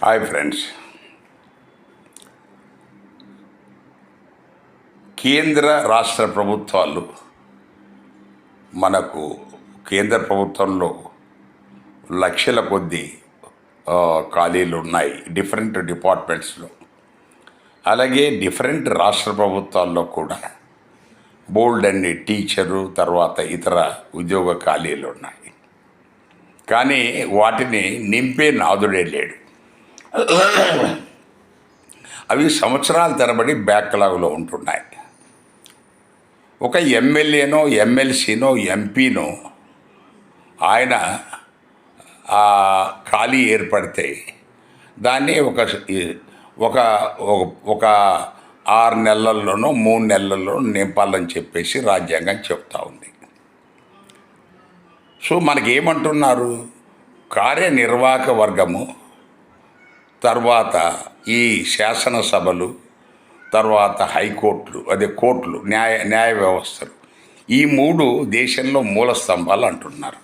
Hi friends. కేంద్ర రాష్ట్ర ప్రభుత్వాలు మనకు కేంద్ర ప్రభుత్వంలో లక్షల కొద్దీ ఖాళీలు ఉన్నాయి డిఫరెంట్ డిపార్ట్మెంట్స్లో. అలాగే డిఫరెంట్ రాష్ట్ర ప్రభుత్వాల్లో కూడా బోల్డ్ అన్ని టీచరు తర్వాత ఇతర ఉద్యోగ ఖాళీలు ఉన్నాయి. కానీ వాటిని నింపే నాదుడే లేడు. అవి సంవత్సరాల తరబడి బ్యాక్లాగ్లో ఉంటున్నాయి. ఒక ఎమ్మెల్యేనో ఎమ్మెల్సీనో ఎంపీనో ఆయన ఖాళీ ఏర్పడితే దాన్ని ఒక ఒక 6 నెలల్లోనో 3 నెలల్లో నింపాలని చెప్పేసి రాజ్యాంగం చెప్తా ఉంది. సో మనకేమంటున్నారు, కార్యనిర్వాహక వర్గము తర్వాత ఈ శాసనసభలు తర్వాత హైకోర్టులు కోర్టులు న్యాయ వ్యవస్థలు, ఈ 3 దేశంలో మూల స్తంభాలు అంటున్నారు.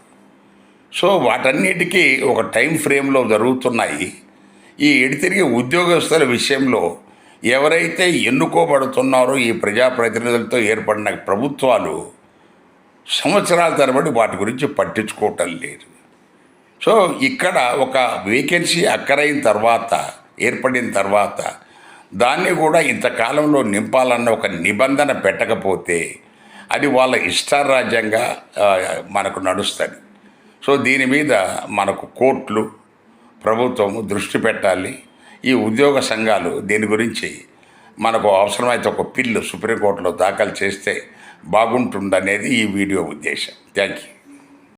సో వాటన్నిటికీ ఒక టైం ఫ్రేమ్లో జరుగుతున్నాయి. ఈ ఎడితిరిగి ఉద్యోగస్తుల విషయంలో ఎవరైతే ఎన్నుకోబడుతున్నారో ఈ ప్రజాప్రతినిధులతో ఏర్పడిన ప్రభుత్వాలు సంవత్సరాల తరబడి వాటి గురించి పట్టించుకోవటం లేదు. సో ఇక్కడ ఒక వేకెన్సీ ఏర్పడిన తర్వాత దాన్ని కూడా ఇంతకాలంలో నింపాలన్న ఒక నిబంధన పెట్టకపోతే అది వాళ్ళ ఇష్టారాజ్యంగా మనకు నడుస్తుంది. సో దీని మీద మనకు కోర్టులు ప్రభుత్వము దృష్టి పెట్టాలి. ఈ ఉద్యోగ సంఘాలు దీని గురించి మనకు అవసరమైతే ఒక బిల్లు సుప్రీంకోర్టులో దాఖలు చేస్తే బాగుంటుందనేది ఈ వీడియో ఉద్దేశం. Thank you.